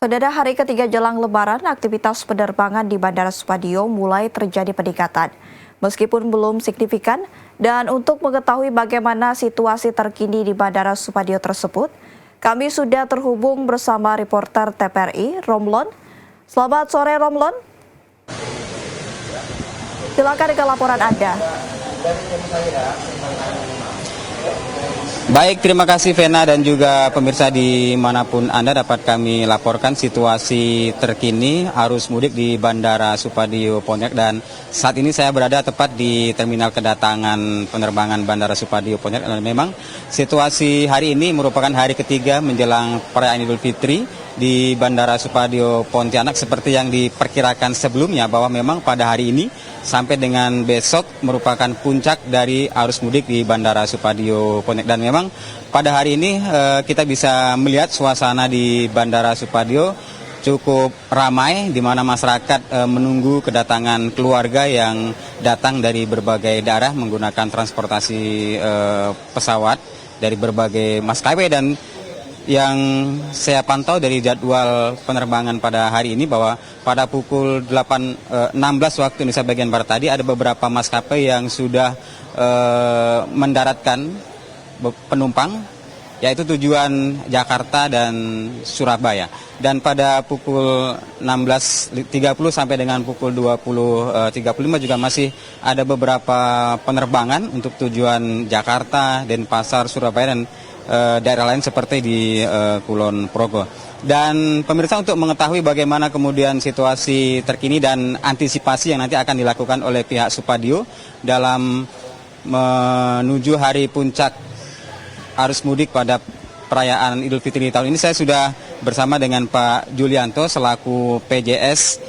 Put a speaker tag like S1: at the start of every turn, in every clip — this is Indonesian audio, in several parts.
S1: Saudara, hari ketiga jelang Lebaran, aktivitas penerbangan di Bandara Supadio mulai terjadi peningkatan. Meskipun belum signifikan, dan untuk mengetahui bagaimana situasi terkini di Bandara Supadio tersebut, kami sudah terhubung bersama reporter TVRI, Romlon. Selamat sore, Romlon. Silakan dengan laporan Anda.
S2: Baik, terima kasih Vena dan juga pemirsa dimanapun Anda dapat kami laporkan situasi terkini arus mudik di Bandara Supadio Pontianak, dan saat ini saya berada tepat di terminal kedatangan penerbangan Bandara Supadio Pontianak. Dan memang situasi hari ini merupakan hari ketiga menjelang perayaan Idul Fitri di Bandara Supadio Pontianak, seperti yang diperkirakan sebelumnya bahwa memang pada hari ini sampai dengan besok merupakan puncak dari arus mudik di Bandara Supadio Pontianak. Dan memang pada hari ini kita bisa melihat suasana di Bandara Supadio cukup ramai, di mana masyarakat menunggu kedatangan keluarga yang datang dari berbagai daerah menggunakan transportasi pesawat dari berbagai maskapai. Dan yang saya pantau dari jadwal penerbangan pada hari ini bahwa pada pukul 8.16 waktu Indonesia bagian Barat tadi ada beberapa maskapai yang sudah mendaratkan penumpang, yaitu tujuan Jakarta dan Surabaya. Dan pada pukul 16.30 sampai dengan pukul 20.35 juga masih ada beberapa penerbangan untuk tujuan Jakarta, Denpasar, Surabaya, dan daerah lain seperti di Kulon Progo. Dan pemirsa, untuk mengetahui bagaimana kemudian situasi terkini dan antisipasi yang nanti akan dilakukan oleh pihak Supadio dalam menuju hari puncak arus mudik pada perayaan Idul Fitri tahun ini, saya sudah bersama dengan Pak Julianto selaku PJS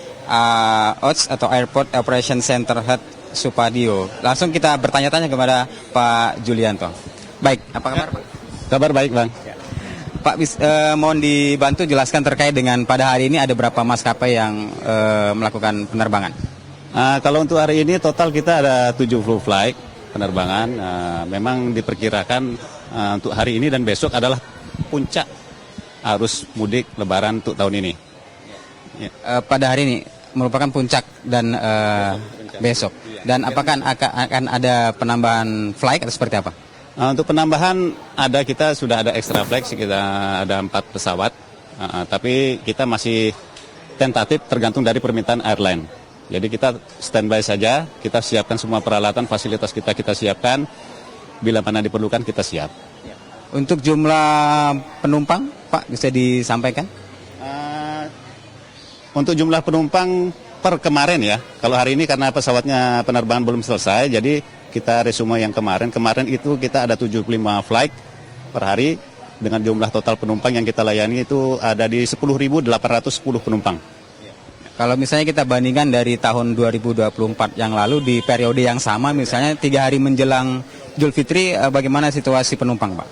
S2: OTS atau Airport Operation Center Head Supadio. Langsung kita bertanya-tanya kepada Pak Julianto. Baik, apa kabar Pak?
S3: Kabar baik, Bang.
S2: Ya. Pak, mohon dibantu jelaskan terkait dengan pada hari ini ada berapa maskapai yang melakukan penerbangan?
S3: Kalau untuk hari ini total kita ada 70 flight penerbangan. Memang diperkirakan untuk hari ini dan besok adalah puncak arus mudik Lebaran untuk tahun ini.
S2: Ya. Pada hari ini merupakan puncak dan besok. Dan apakah akan ada penambahan flight atau seperti apa?
S3: Untuk penambahan kita sudah ada extra flight, kita ada 4 pesawat, tapi kita masih tentatif tergantung dari permintaan airline. Jadi kita standby saja, kita siapkan semua peralatan, fasilitas kita siapkan, bila mana diperlukan kita siap.
S2: Untuk jumlah penumpang, Pak, bisa disampaikan?
S3: Untuk jumlah penumpang per kemarin ya, kalau hari ini karena pesawatnya penerbangan belum selesai, jadi kita resume yang kemarin itu kita ada 75 flight per hari dengan jumlah total penumpang yang kita layani itu ada di 10.810 penumpang.
S2: Kalau misalnya kita bandingkan dari tahun 2024 yang lalu di periode yang sama, misalnya 3 hari menjelang Idul Fitri, bagaimana situasi penumpang, Pak?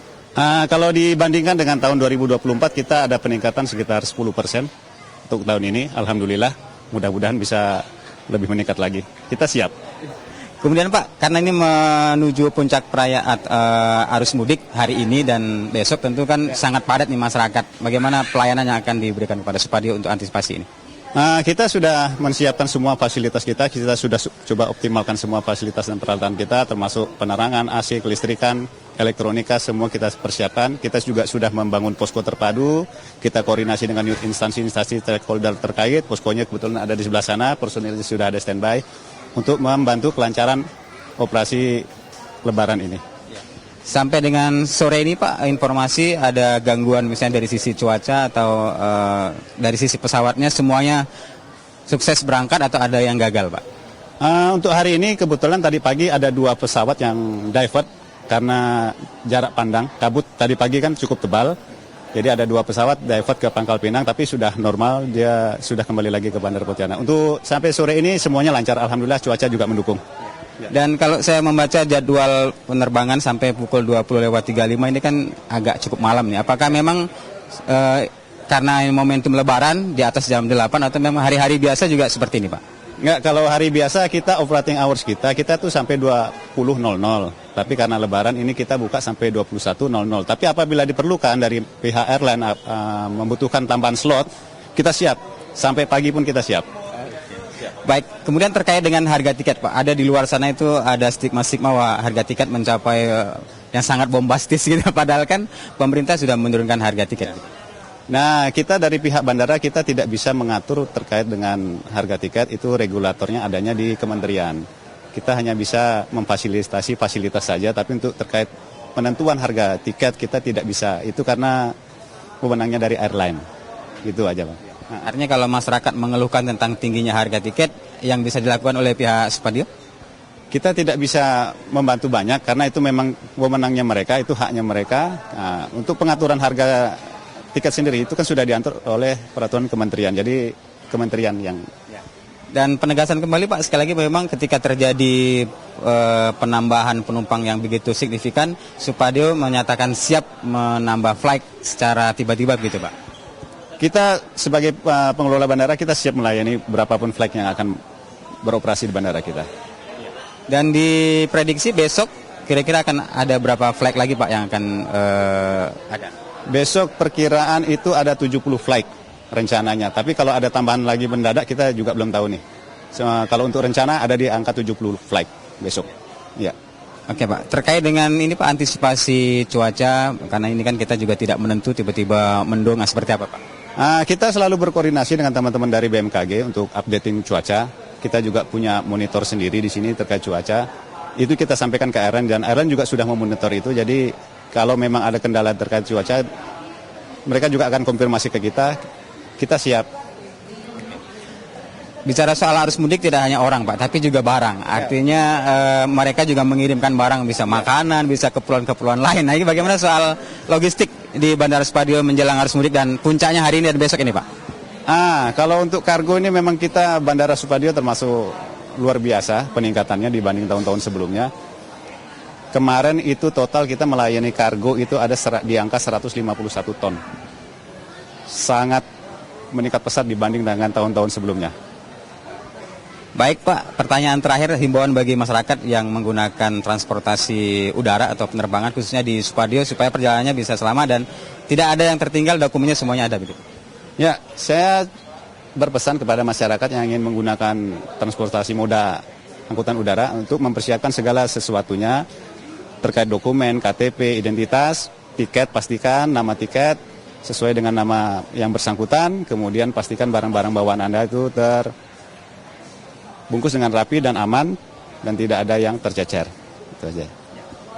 S3: Kalau dibandingkan dengan tahun 2024 kita ada peningkatan sekitar 10% untuk tahun ini. Alhamdulillah, mudah-mudahan bisa lebih meningkat lagi. Kita siap.
S2: Kemudian Pak, karena ini menuju puncak perayaan arus mudik hari ini dan besok, tentu kan sangat padat nih masyarakat. Bagaimana pelayanan yang akan diberikan kepada Supadio untuk antisipasi ini?
S3: Kita sudah menyiapkan semua fasilitas kita sudah coba optimalkan semua fasilitas dan peralatan kita, termasuk penerangan, AC, kelistrikan, elektronika, semua kita persiapkan. Kita juga sudah membangun posko terpadu, kita koordinasi dengan instansi-instansi stakeholder terkait, poskonya kebetulan ada di sebelah sana, personilnya sudah ada standby, untuk membantu kelancaran operasi Lebaran ini.
S2: Sampai dengan sore ini Pak, informasi ada gangguan misalnya dari sisi cuaca atau dari sisi pesawatnya, semuanya sukses berangkat atau ada yang gagal Pak?
S3: Untuk hari ini kebetulan tadi pagi ada 2 pesawat yang divert karena jarak pandang, kabut tadi pagi kan cukup tebal. Jadi ada 2 pesawat divert ke Pangkal Pinang, tapi sudah normal, dia sudah kembali lagi ke Bandara Pontianak. Untuk sampai sore ini semuanya lancar, alhamdulillah, cuaca juga mendukung.
S2: Dan kalau saya membaca jadwal penerbangan sampai pukul 20.35 ini kan agak cukup malam nih. Apakah memang karena momentum Lebaran di atas jam 8 atau memang hari-hari biasa juga seperti ini Pak?
S3: Enggak, kalau hari biasa kita operating hours kita tuh sampai 20.00. Tapi karena Lebaran ini kita buka sampai 21.00. Tapi apabila diperlukan dari pihak airline membutuhkan tambahan slot, kita siap. Sampai pagi pun kita siap.
S2: Baik, kemudian terkait dengan harga tiket Pak, ada di luar sana itu ada stigma-stigma bahwa harga tiket mencapai yang sangat bombastis gitu, padahal kan pemerintah sudah menurunkan harga tiket.
S3: Nah, kita dari pihak bandara kita tidak bisa mengatur terkait dengan harga tiket, itu regulatornya adanya di kementerian. Kita hanya bisa memfasilitasi fasilitas saja, tapi untuk terkait penentuan harga tiket kita tidak bisa, itu karena wewenangnya dari airline. Gitu aja Pak.
S2: Nah, artinya kalau masyarakat mengeluhkan tentang tingginya harga tiket, yang bisa dilakukan oleh pihak Supadio?
S3: Kita tidak bisa membantu banyak karena itu memang wewenangnya mereka, itu haknya mereka. Nah, untuk pengaturan harga tiket sendiri itu kan sudah diatur oleh peraturan kementerian, jadi kementerian yang...
S2: Dan penegasan kembali Pak, sekali lagi memang ketika terjadi penambahan penumpang yang begitu signifikan, Supadio menyatakan siap menambah flight secara tiba-tiba begitu Pak?
S3: Kita sebagai pengelola bandara kita siap melayani berapapun flight yang akan beroperasi di bandara kita.
S2: Dan diprediksi besok kira-kira akan ada berapa flight lagi Pak yang akan ada?
S3: Besok perkiraan itu ada 70 flight rencananya. Tapi kalau ada tambahan lagi mendadak kita juga belum tahu nih. Kalau untuk rencana ada di angka 70 flight besok. Ya.
S2: Oke Pak, terkait dengan ini Pak antisipasi cuaca, karena ini kan kita juga tidak menentu tiba-tiba mendung, seperti apa Pak?
S3: Kita selalu berkoordinasi dengan teman-teman dari BMKG untuk updating cuaca. Kita juga punya monitor sendiri di sini terkait cuaca. Itu kita sampaikan ke Airline dan Airline juga sudah memonitor itu. Jadi kalau memang ada kendala terkait cuaca, mereka juga akan konfirmasi ke kita. Kita siap.
S2: Bicara soal arus mudik tidak hanya orang Pak, tapi juga barang. Artinya mereka juga mengirimkan barang, bisa makanan, bisa keperluan-keperluan lain. Nah ini bagaimana soal logistik di Bandara Supadio menjelang arus mudik dan puncaknya hari ini dan besok ini Pak?
S3: Kalau untuk kargo ini memang kita Bandara Supadio termasuk luar biasa peningkatannya dibanding tahun-tahun sebelumnya. Kemarin itu total kita melayani kargo itu ada di angka 151 ton. Sangat meningkat pesat dibanding dengan tahun-tahun sebelumnya.
S2: Baik Pak, pertanyaan terakhir, himbauan bagi masyarakat yang menggunakan transportasi udara atau penerbangan khususnya di Supadio supaya perjalanannya bisa selamat dan tidak ada yang tertinggal, dokumennya semuanya ada begitu.
S3: Ya, saya berpesan kepada masyarakat yang ingin menggunakan transportasi moda angkutan udara untuk mempersiapkan segala sesuatunya terkait dokumen, KTP, identitas, tiket, pastikan nama tiket sesuai dengan nama yang bersangkutan, kemudian pastikan barang-barang bawaan Anda itu bungkus dengan rapi dan aman dan tidak ada yang tercecer. Itu aja.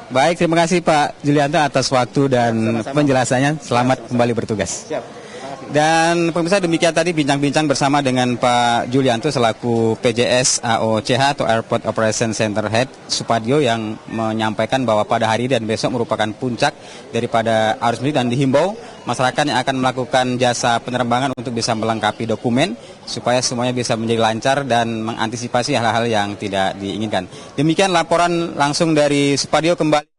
S2: Baik, terima kasih Pak Julianto atas waktu dan penjelasannya. Selamat kembali bertugas.
S3: Siap.
S2: Dan pemirsa, demikian tadi bincang-bincang bersama dengan Pak Julianto selaku PJS AOCH atau Airport Operation Center Head Supadio yang menyampaikan bahwa pada hari ini dan besok merupakan puncak daripada arus mudik dan dihimbau masyarakat yang akan melakukan jasa penerbangan untuk bisa melengkapi dokumen supaya semuanya bisa menjadi lancar dan mengantisipasi hal-hal yang tidak diinginkan. Demikian laporan langsung dari Supadio kembali.